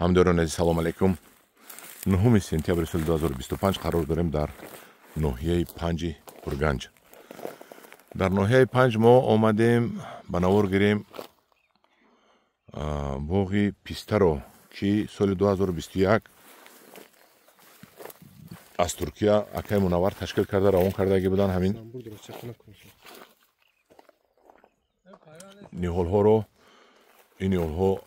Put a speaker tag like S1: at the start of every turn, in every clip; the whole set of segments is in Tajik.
S1: ҳамдорон азиз, салом алейкум. 9 сентябри соли 2025 қарор дорем дар ноҳияи 5 Урганҷ. Дар ноҳияи 5 мо омадем ба навор гирем боғи пистаро, ки соли 2021 аз Туркия Акай Мунаввар ташкил карда равон кардаги буданд. ҳамин ниҳолҳоро, ин ниҳолҳо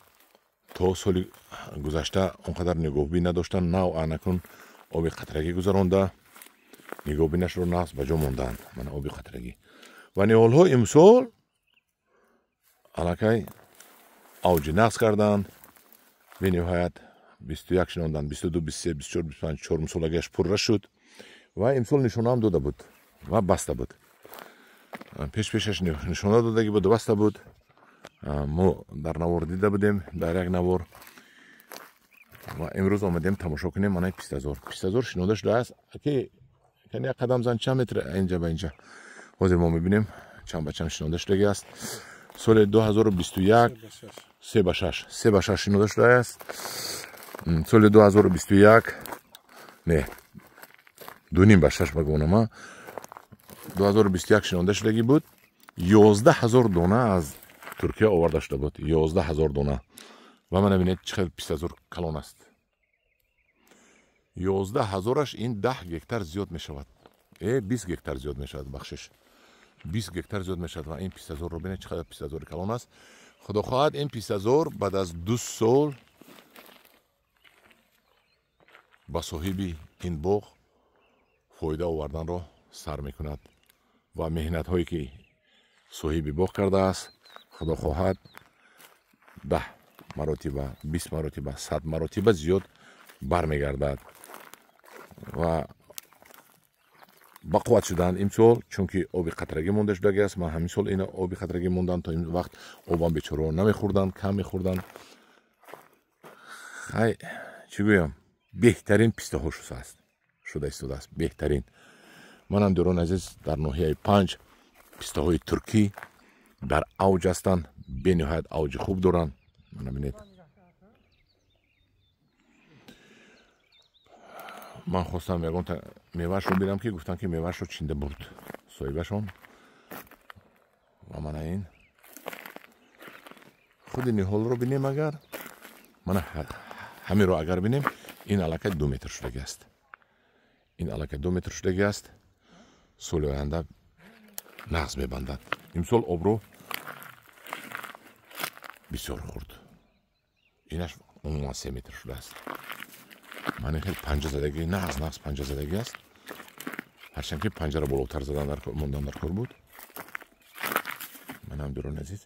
S1: то соли гузашта он қадар нигоҳбӣ надоштанд, навъан акнун оби қатрагӣ гузаронда нигоҳбинашро нағз ба ҷо монданд. мана оби қатрагӣ ва ниҳолҳо имсол аллакай авҷи нағз карданд. бениҳоят 21 шинонданд, 22, 23, 24, 25 чормсолагиаш пурра шуд ва имсол нишонаам дода буд ва баста буд. пешаш нишона додагӣ буд, баста буд. мо дар навор дида будем, дар як навор ва имрӯз омадем тамошо кунем. Манаи пистазор шинода шудааст. Аки кани як қадам зан чанд метр инҷа ба инҷа. ҳозир мо мебинем чанд ба чанд шинода шудагиаст. соли 2021 3 ба 6 шинода шудааст. соли 2021 не 2 ба 6 багонама 2021 шинода шудагӣ буд. 11000 дона аз Туркия оварда шуда буд. 11000 дона. ва мана бинед чӣ хел пистазор калон аст. 11000аш ин 10 гектар зиёд мешавад. 20 гектар зиёд мешавад, бахшиш. 20 гектар зиёд мешавад ва ин пистазорро бинед чӣ хел пистазори калон аст. худо хоҳад ин пистазор баъд аз 2 сол ба соҳиби ин боғ фоида оварданро сар мекунад ва меҳнатҳое ки соҳиби боғ кардааст, худо хоҳад 10 маротиба, 20 маротиба, 100 маротиба зиёд бармегардад ва бақувват шуданд имсол, чунки оби қатрагӣ монда шудагӣ аст. ман ҳамин сол ина оби қатрагӣ монданд, то ин вақт обам бечораҳо намехӯрданд, кам мехӯрданд. хай чӣ гӯям, беҳтарин пистаҳо шуда истодааст, беҳтарин. манам дӯрон азиз, дар ноҳияи 5 пистаҳои туркӣ дар авҷ ҳастанд, бениҳоят авҷи хуб доранд. мана бинед. ман хостам ягон мевашро бирам, ки гуфтанд ки мевашро чинда бурд соҳибашон. ва мана ин худи ниҳолро бинем. агар мана ҳаминро агар бинем, ин аллакай 2 метр шудагӣ аст. ин аллакай 2 метр шудагӣ аст. соли оянда нағз мебандад. имсол обро бисёр хурд. инаш умуман 3 метр шудааст. ман хел панҷазадагӣ нағз панҷазадагӣ аст. ҳарчанд ки панҷара болотар задан мондан дар кор буд. манам дӯрон азиз,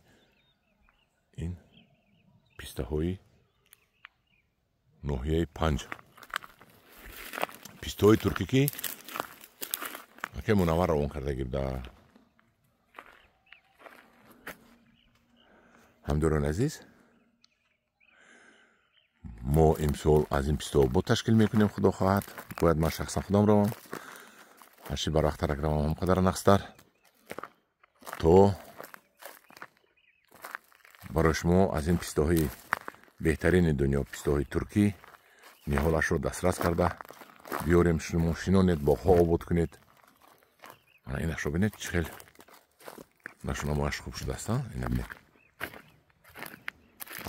S1: ин пистаҳои ноҳияи 5 пистаҳои туркӣ ки Акай Мунаввар равон кардагӣ буда. ҳамдорон азиз, мо имсол аз ин пистаҳо бод ташкил мекунем. худо хоҳад, бояд ман шахсан худам равам, ҳарчи барвақтарак равам, ҳамқадар нақстар, то барои шумо аз ин пистаҳои беҳтарини дунё, пистаҳои туркӣ ниҳолашро дастрас карда биёрем. шумо шинонед, боғҳо обод кунед. мана инашро бинед чӣ хел нашунамояш хуб шудааст. ина бинед.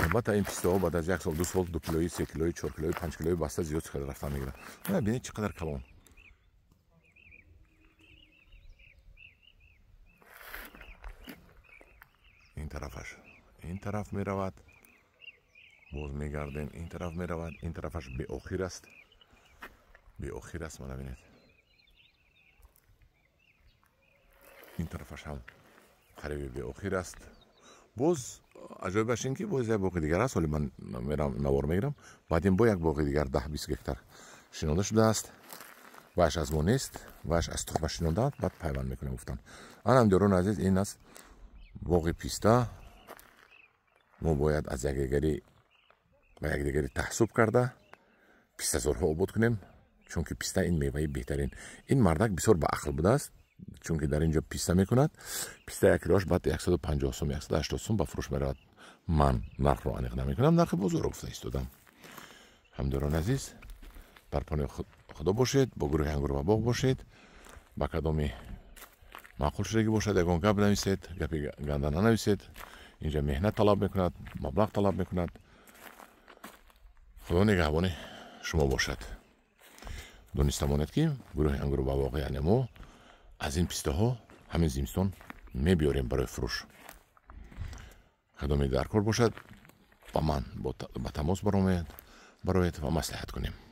S1: албатта ин пистаҳо баъд аз 1 сол, 2 сол 2 килои, 3 килои, 4 килои, 5 килои баста зиёд чӣ хел рафтан мегирад. мана бинед чӣ қадар калон. ин тарафаш ин тараф меравад, боз мегардем, ин тараф меравад, ин тарафаш беохир аст. беохир аст. мана бинед. ин тарафаш ҳам қариби беохир аст. боз аҷоибаш ин ки боз як боғи дигар аст. ҳоли ман мерам навор мегирам. баъд ин бо як боғи дигар 10-20 гектар шинода шудааст. ваш аз мо нест, ваш аз тухма шинодаанд, баъд пайванд мекунем гуфтанд. анам дӯрон азиз, ин аст боғи писта. мо бояд аз якдигари ба якдигари таҳссуб карда пистазорҳо обод кунем, чунки писта ин меваи беҳтарин. ин мардак бисёр баақл будааст, чунки дар инҷо писта мекунад. писта як килоаш баъд 150 сум, 180 сум ба фурӯш меравад. ман нархро аниқ намекунам, нархи бозорро гуфта истодам. ҳамдорон азиз, бар пони худо бошед, бо гурӯҳи Ангурва боғ бошед. ба кадоми маъқулшудагӣ бошад ягон гап нависед, гапи ганда нанависед. инҷа меҳнат талаб мекунад, маблағ талаб мекунад. худо нигаҳбони шумо бошад. дониста монед ки гурӯҳи Ангурва боғ яъне мо аз ин пистаҳо ҳамин зимистон мебиёрем барои фурӯш. кадоме дар кор бошад ба ман ба тамос бароед ва маслиҳат кунем.